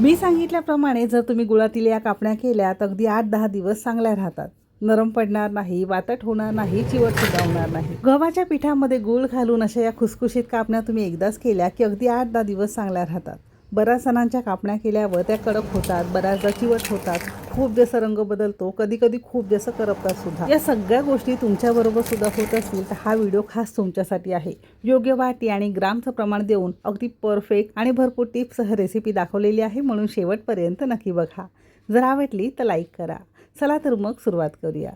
मी सांगितल्याप्रमाणे जर तुम्ही गुळातील या कापण्या केल्या तर अगदी 8-10 दिवस चांगल्या राहतात. नरम पडणार नाही, वातट होणार नाही, चिवट सुद्धा होणार नाही. गव्हाच्या पिठामध्ये गूळ घालून अशा या खुसखुशीत कापण्या तुम्ही एकदाच केल्या की अगदी 8-10 दिवस चांगल्या राहतात. बऱ्याच सणांच्या कापण्या केल्यावर त्या कडक होतात, बऱ्याचदा चिवट होतात, खूप जास्त रंग बदलतो, कधी कधी खूप जास्त करपतात सुद्धा. या सगळ्या गोष्टी तुमच्याबरोबर सुद्धा होत असतील तर हा व्हिडिओ खास तुमच्यासाठी आहे. योग्य वाटी आणि ग्रामचं प्रमाण देऊन अगदी परफेक्ट आणि भरपूर टिप्ससह रेसिपी दाखवलेली आहे, म्हणून शेवटपर्यंत नक्की बघा. जर आवडली तर लाईक करा. चला तर मग सुरुवात करूया.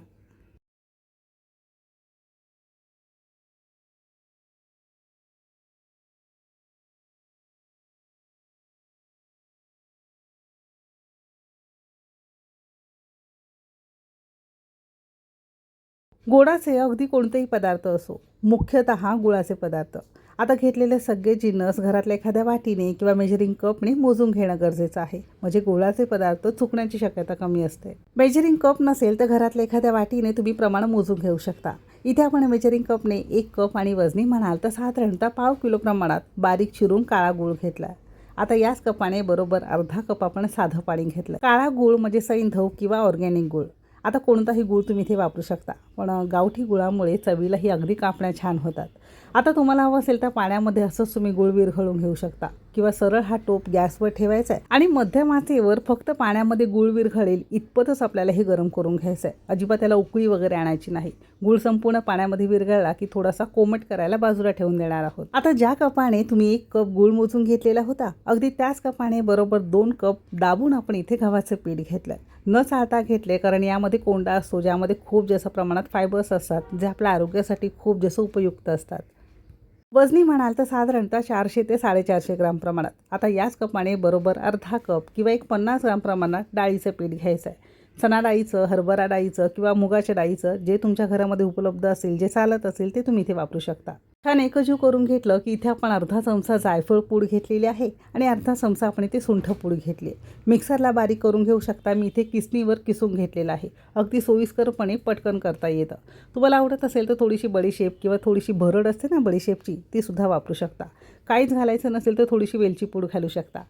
गोडाचे अगदी कोणतेही पदार्थ असो, मुख्यतः गुळाचे पदार्थ. आता घेतलेले सगळे जिन्नस घरातल्या एखाद्या वाटीने किंवा मेजरिंग कपने मोजून घेणं गरजेचं आहे, म्हणजे गोडाचे पदार्थ चुकण्याची शक्यता कमी असते. मेजरिंग कप नसेल तर घरातल्या एखाद्या वाटीने तुम्ही प्रमाण मोजून घेऊ शकता. इथे आपण मेजरिंग कपने 1 कप आणि वजनी म्हणाल तर साधारणतः पाव किलो प्रमाणात बारीक चिरून काळा गूळ घेतला. आता याच कपाने बरोबर अर्धा कप आपण साधं पाणी घेतलं. काळा गूळ म्हणजे सैंधव किंवा ऑर्गॅनिक गूळ. आता कोणताही गूळ तुम्ही इथे वापरू शकता, पण गावठी गुळामुळे चवीलाही अगदी कापण्या छान होतात. आता तुम्हाला हवं असेल तर पाण्यामध्ये असंच तुम्ही गूळ विरघळून घेऊ शकता किंवा सरळ हा टोप गॅसवर ठेवायचा आहे आणि मध्यम आचेवर फक्त पाण्यामध्ये गूळ विरघळेल इतपतच आपल्याला हे गरम करून घ्यायचं आहे. अजिबात त्याला उकळी वगैरे आणायची नाही. गूळ संपूर्ण पाण्यामध्ये विरघळला की थोडासा कोमट करायला बाजूला ठेवून देणार आहोत. आता ज्या कपाने तुम्ही 1 कप गूळ मोजून घेतलेला होता, अगदी त्याच कपाने बरोबर 2 कप दाबून आपण इथे गव्हाचं पीठ घेतलं. न चाळता घेतले, कारण यामध्ये कोंडा असतो ज्यामध्ये खूप जास्त प्रमाणात फायबर्स असतात जे आपल्या आरोग्यासाठी खूप जास्त उपयुक्त असतात. वजनी म्हणाल तर साधारणतः 400 ते 450 ग्राम प्रमाणात. आता याच कपाने बरोबर अर्धा कप किंवा 50 ग्राम प्रमाणात डाळीचं पीठ घ्यायचं आहे. चणा डाळीचं, हरभरा डाळीचं किंवा मुगाच्या डाळीचं, जे तुमच्या घरामध्ये उपलब्ध असेल, जे चालत असेल ते तुम्ही इथे वापरू शकता. छान एकजीव करून घेतलं की इथे आपण अर्धा चमचा जायफळ पूड घेतलेली आहे आणि अर्धा चमचा आपण इथे सुंठ पूड घेतली आहे. मिक्सरला बारीक करून घेऊ शकता. मी इथे किसणीवर किसून घेतलेलं आहे. अगदी सोयीस्करपणे पटकन करता येतं. तुम्हाला आवडत असेल तर थोडीशी बडीशेप किंवा थोडीशी भरड असते ना बडीशेपची, ती सुद्धा वापरू शकता. काहीच घालायचं नसेल तर थोडीशी वेलची पूड घालू शकता.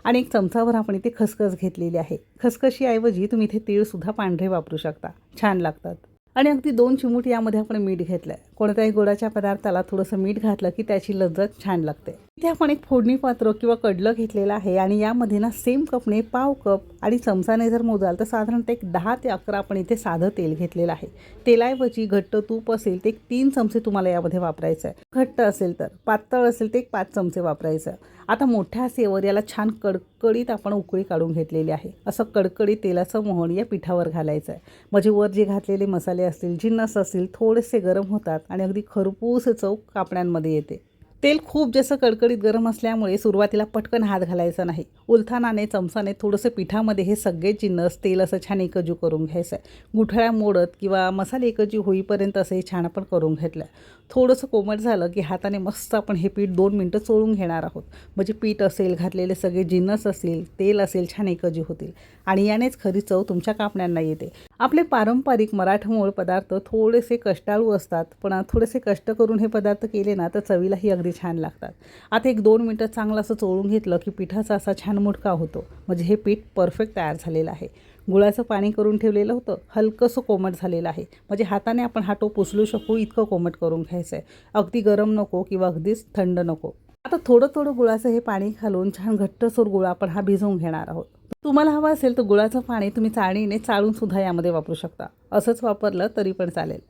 आणि 1 चमचाभर आपण इथे खसखस घेतलेली आहे. खसखशीऐवजी तुम्ही इथे तीळसुद्धा पांढरे वापरू शकता, छान लागतात. आणि अगदी 2 चिमूट यामध्ये आपण मीठ घेतलं आहे. कोणत्याही गोडाच्या पदार्थाला थोडंसं मीठ घातलं की त्याची लज्जत छान लागते. इथे आपण एक फोडणी पात्र किंवा कडलं घेतलेलं आहे आणि यामध्ये ना सेम कपने पाव कप आणि चमचाने जर मोजाल तर साधारणतः 10 ते 11 आपण इथे साधं तेल घेतलेलं आहे. तेलाऐवजी घट्ट तूप असेल ते 3 चमचे तुम्हाला यामध्ये वापरायचं आहे. घट्ट असेल तर, पातळ असेल ते 5 चमचे वापरायचं. आता मोठ्या आचेवर याला छान कडकडीत आपण उकळी काढून घेतलेली आहे. असं कडकडीत तेलाचं मोहन या पिठावर घालायचं आहे, म्हणजे वर जे घातलेले मसाले असतील, जिन्नस असतील, थोडेसे गरम होतात आणि अगदी खरपूस चव कापण्यांमध्ये येते. तेल खूप जास्त कडकडीत गरम असल्यामुळे सुरुवातीला पटकन हात घालायचा नाही. उलथानाने, चमचाने थोडंसं पिठामध्ये हे सगळे जिन्नस, तेल असं छान एकजीव करून घ्यायचं आहे. गुठळ्या मोडत किंवा मसाले एकजीव होईपर्यंत असं हे छान आपण करून घेतलं. थोडंसं कोमट झालं की हाताने मस्त आपण हे पीठ 2 मिनटं चोळून घेणार आहोत, म्हणजे पीठ असेल, घातलेले सगळे जिन्नस असतील, तेल असेल, छान एकजीव होतील आणि यानेच खरी चव तुमच्या कापण्यांना येते. आपले पारंपरिक मराठमोळ पदार्थ थोडेसे कष्टाळू असतात, पण थोडेसे कष्ट करून हे पदार्थ केले ना तर चवीलाही अगदी छान लागतात. आता 1-2 मिनटं चांगलं असं चोळून घेतलं की पिठाचा असा छान मुटका होतो, म्हणजे हे पीठ परफेक्ट तयार झालेलं आहे. गुळाचं पाणी करून ठेवलेलं होतं, हलकंसं कोमट झालेलं आहे, म्हणजे हाताने आपण हा टोप उचलू शकू इतकं कोमट करून घ्यायचं आहे. अगदी गरम नको किंवा अगदीच थंड नको. आता थोडं थोडं गुळाचं हे पाणी घालून छान घट्टसर गुळ आपण हा भिजवून घेणार आहोत. तुम्हाला हवं असेल तर गुळाचं पाणी तुम्ही चाळणीने चाळून सुद्धा यामध्ये वापरू शकता. असंच वापरलं तरी पण चालेल.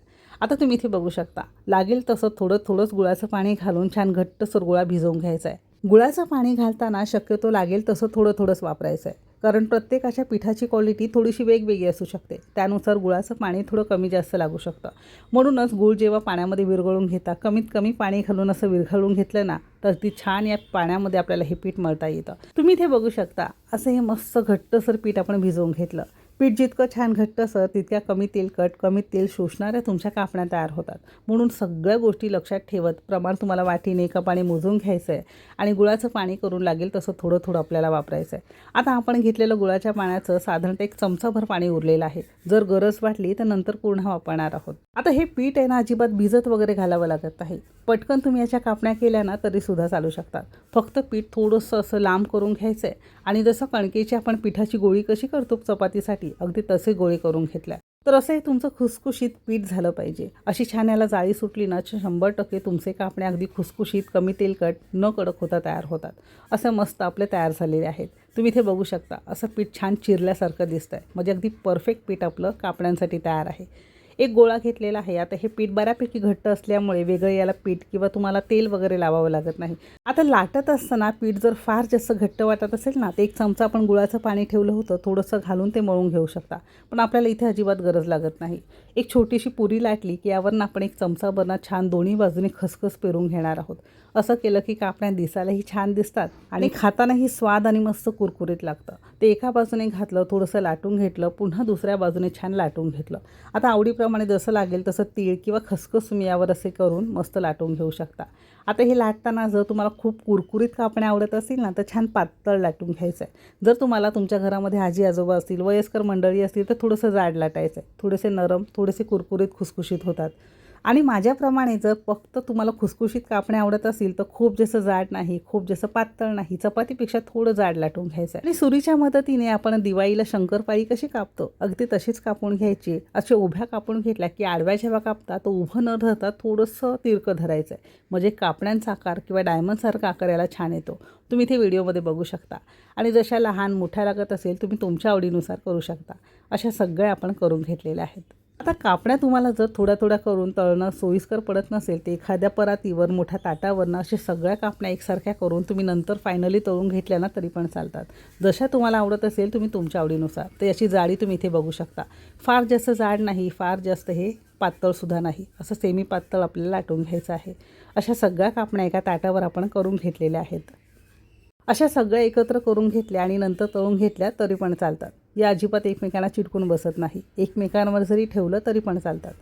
आता तुम्ही इथे बघू शकता, लागेल तसं थोडं थोडंच गुळाचं पाणी घालून छान घट्टसर गुळा भिजवून घ्यायचा आहे. गुळाचं पाणी घालताना शक्यतो लागेल तसं थोडं थोडंच वापरायचं आहे, कारण प्रत्येकाच्या पिठाची क्वालिटी थोडीशी वेगवेगळी असू शकते. त्यानुसार गुळाचं पाणी थोडं कमी जास्त लागू शकतं. म्हणूनच गूळ जेव्हा पाण्यामध्ये विरघळून घेता, कमीत कमी पाणी घालून असं विरघळून घेतलं ना तर ती छान या पाण्यामध्ये आपल्याला हे पीठ मळता येतं. तुम्ही इथे बघू शकता, असं हे मस्त घट्टसर पीठ आपण भिजवून घेतलं. पीठ जितकं छान घट्टसर तितक्या कमी तेलकट, कमी तेल शोषणाऱ्या तुमच्या कापण्या तयार होतात. म्हणून सगळ्या गोष्टी लक्षात ठेवत प्रमाण तुम्हाला वाटीने कपाने मोजून घ्यायचं आहे आणि गुळाचं पाणी करून लागेल तसं थोडं थोडं आपल्याला वापरायचं आहे. आता आपण घेतलेलं गुळाच्या पाण्याचं साधारणतः 1 चमचाभर पाणी उरलेलं आहे. जर गरज वाटली तर नंतर पूर्ण वापरणार आहोत. आता हे पीठ आहे ना अजिबात भिजत वगैरे घालावं लागत नाही. पटकन तुम्ही याच्या कापण्या केल्या ना तरीसुद्धा चालू शकतात. फक्त पीठ थोडंसं असं लांब करून घ्यायचं आहे आणि जसं कणकेची आपण पिठाची गोळी कशी करतो चपातीसाठी अगदी तसे गोळे करून घेतल्या. तर असं हे तुमचं खुसखुशीत पीठ झालं पाहिजे. अशी छान याला जाळी सुटली ना 100% तुमचे कापणे अगदी खुसखुशीत, कमी तेलकट, न कडक होता तयार होतात. असं मस्त आपले तयार झालेले आहेत. तुम्ही इथे बघू शकता असं पीठ छान चिरल्यासारखं दिसतंय. म्हणजे अगदी परफेक्ट पीठ आपलं कापण्यांसाठी तयार आहे. एक गोळा घेतलेला आहे. आता हे पीठ बऱ्यापैकी घट्ट असल्यामुळे वेगळं याला पीठ किंवा तुम्हाला तेल वगैरे लावावं लागत नाही. आता लाटत असताना पीठ जर फार जास्त घट्ट वाटत असेल ना तर 1 चमचा आपण गुळाचं पाणी ठेवलं होतं थोडंसं घालून ते मळून घेऊ शकता. पण आपल्याला इथे अजिबात गरज लागत नाही. एक छोटीशी पुरी लाटली की यावरनं आपण 1 चमचाभर छान दोन्ही बाजूने खसखस पेरून घेणार आहोत. असं केलं की कापण्या दिसायलाही छान दिसतात आणि खातानाही स्वाद आणि मस्त कुरकुरीत लागतं. ते एका बाजूने घातलं, थोडंसं लाटून घेतलं, पुन्हा दुसऱ्या बाजूने छान लाटून घेतलं. आता आवडीप्रमाणे जसं लागेल तसं तीळ किंवा खसखस तुम्ही यावर असे करून मस्त लाटून घेऊ शकता. आता हे लाटताना जर तुम्हाला खूप कुरकुरीत कापण्या आवडत असतील ना तर छान पातळ लाटून घ्यायचं आहे. जर तुम्हाला तुमच्या घरामध्ये आजी आजोबा असतील, वयस्कर मंडळी असतील तर थोडंसं जाड लाटायचं आहे. थोडेसे नरम, थोडेसे कुरकुरीत खुसखुशीत होतात. आणि माझ्याप्रमाणे जर फक्त तुम्हाला खुसखुशीत कापण्या आवडत असतील तर खूप जास्त जाड नाही, खूप जास्त पातळ नाही, चपातीपेक्षा थोडं जाड लाटून घ्यायचं आहे. आणि सुरीच्या मदतीने आपण दिवाळीला शंकरपाळी कशी कापतो अगदी तशीच कापून घ्यायची. अशा उभ्या कापून घेतल्या की आडव्या जेव्हा कापता तो उभं न राहता थोडंसं तिरकं धरायचं आहे. म्हणजे कापण्यांचा आकार किंवा डायमंडसारखा आकार याला छान येतो. तुम्ही इथे व्हिडिओमध्ये बघू शकता. आणि जशा लहान मोठ्या लागत असेल तुम्ही तुमच्या आवडीनुसार करू शकता. अशा सगळ्या आपण करून घेतलेल्या आहेत. आता कापण्या तुम्हाला जर थोड्या थोड्या करून तळणं सोयीस्कर पडत नसेल तर एखाद्या परातीवर मोठ्या ताटावरनं अशा सगळ्या कापण्या एकसारख्या करून तुम्ही नंतर फायनली तळून घेतल्या ना तरी पण चालतात. जशा तुम्हाला आवडत असेल तुम्ही तुमच्या आवडीनुसार. तर याची जाडी तुम्ही इथे बघू शकता. फार जास्त जाड नाही, फार जास्त हे पातळसुद्धा नाही, असं सेमी पातळ आपल्याला लाटून घ्यायचं आहे. अशा सगळ्या कापण्या एका ताटावर आपण करून घेतलेल्या आहेत. अशा सगळ्या एकत्र करून घेतल्या आणि नंतर तळून घेतल्या तरी पण चालतात. या अजिबात एकमेकांना चिटकून बसत नाही. एकमेकांवर जरी ठेवलं तरी पण चालतात.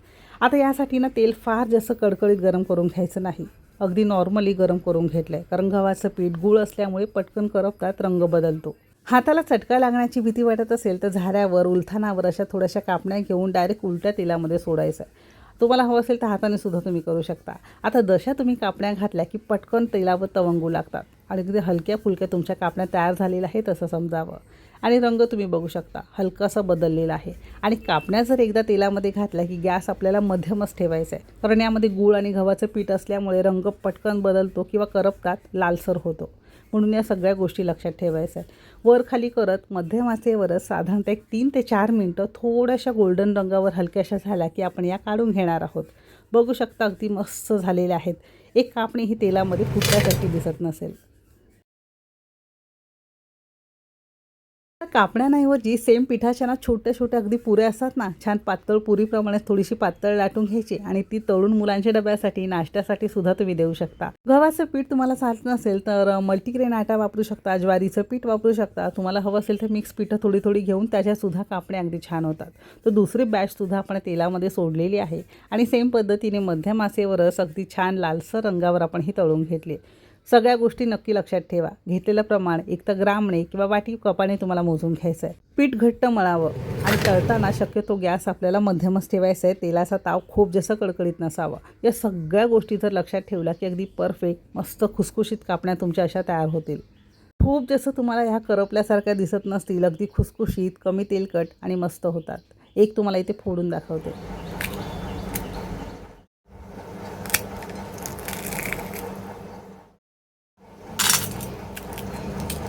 आता यासाठी ना तेल फार जास्त कडकडीत गरम करून घ्यायचं नाही. अगदी नॉर्मली गरम करून घेतलं आहे. कारण गव्हाचं पीठ गूळ असल्यामुळे पटकन करपतात, रंग बदलतो. हाताला चटका लागण्याची भीती वाटत असेल तर झाऱ्यावर, उलथानावर अशा थोड्याशा कापण्या घेऊन डायरेक्ट उलट्या तेलामध्ये सोडायचं आहे. तुम्हाला हवं असेल तर हाताने सुद्धा तुम्ही करू शकता. आता जशा तुम्ही कापण्या घातल्या की पटकन तेलावर तवंगू लागतात आणि अगदी हलक्या फुलक्या तुमच्या कापण्या तयार झालेल्या आहेत असं समजावं. आणि रंग तुम्ही बघू शकता हलकासा बदललेला आहे. आणि कापण्या जर एकदा तेलामध्ये घातल्या की गॅस आपल्याला मध्यमच ठेवायचा आहे. कारण यामध्ये गूळ आणि गव्हाचं पीठ असल्यामुळे रंग पटकन बदलतो किंवा करपतात, लालसर होतो. म्हणून या सगळ्या गोष्टी लक्षात ठेवायच्या आहेत. वर खाली करत मध्यम आचेवरच साधारणतः 3 ते 4 मिनटं थोड्याशा गोल्डन रंगावर हलक्याशा झाल्या की आपण या काढून घेणार आहोत. बघू शकता अगदी मस्त झालेल्या आहेत. एक कापणी ही तेलामध्ये फुटल्यासारखी दिसत नसेल. कापण्याऐवजी सेम पिठाच्या ना छोट्या छोट्या अगदी पुऱ्या असतात ना, छान पातळ पुरीप्रमाणे थोडीशी पातळ लाटून घ्यायची आणि ती तळून मुलांच्या डब्यासाठी, नाश्त्यासाठी सुद्धा तुम्ही देऊ शकता. गव्हाचं पीठ तुम्हाला चालत नसेल तर मल्टीग्रेन आटा वापरू शकता, ज्वारीचं पीठ वापरू शकता. तुम्हाला हवं असेल तर मिक्स पिठं थोडी थोडी घेऊन त्याच्यासुद्धा कापण्या अगदी छान होतात. तर दुसरी बॅचसुद्धा आपण तेलामध्ये सोडलेली आहे आणि सेम पद्धतीने मध्यम आचेवरच अगदी छान लालसर रंगावर आपण ही तळून घेतली. सगळ्या गोष्टी नक्की लक्षात ठेवा. घेतलेलं प्रमाण एक तर ग्रामने किंवा वाटी कपाने तुम्हाला मोजून घ्यायचं आहे. पीठ घट्ट मळावं आणि तळताना शक्यतो गॅस आपल्याला मध्यमच ठेवायचा आहे. तेलाचा ताव खूप जास्त कडकडीत नसावा. या सगळ्या गोष्टी जर लक्षात ठेवल्या की अगदी परफेक्ट मस्त खुसखुशीत कापण्या तुमच्या अशा तयार होतील. खूप जास्त तुम्हाला ह्या करपल्यासारख्या दिसत नसतील, अगदी खुसखुशीत, कमी तेलकट आणि मस्त होतात. एक तुम्हाला इथे फोडून दाखवते.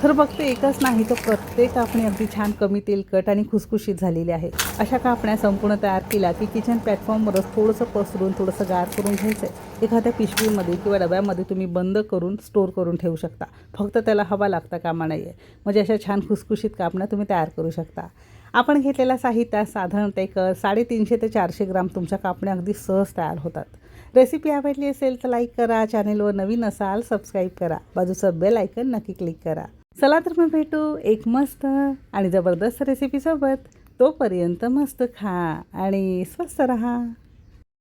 तर फक्त एकच नाही तर प्रत्येक कापणी अगदी छान कमी तेलकट आणि खुसखुशीत झालेली आहे. अशा कापण्या संपूर्ण तयार केल्या की किचन प्लॅटफॉर्मवरच थोडंसं पसरून थोडंसं गार करून घ्यायचं आहे. एखाद्या पिशवीमध्ये किंवा डब्यामध्ये तुम्ही बंद करून स्टोअर करून ठेवू शकता. फक्त त्याला हवा लागता कामा नाही आहे. म्हणजे अशा छान खुसखुशीत कापण्या तुम्ही तयार करू शकता. आपण घेतलेल्या साहित्यात साधारणतः एक 350 ते 400 ग्राम तुमच्या कापण्या अगदी सहज तयार होतात. रेसिपी आवडली असेल तर लाईक करा, चॅनेलवर नवीन असाल सबस्क्राईब करा, बाजूचं बेल आयकन नक्की क्लिक करा. चला तर मग भेटू एक मस्त आणि जबरदस्त रेसिपीसोबत. तोपर्यंत मस्त खा आणि स्वस्त रहा.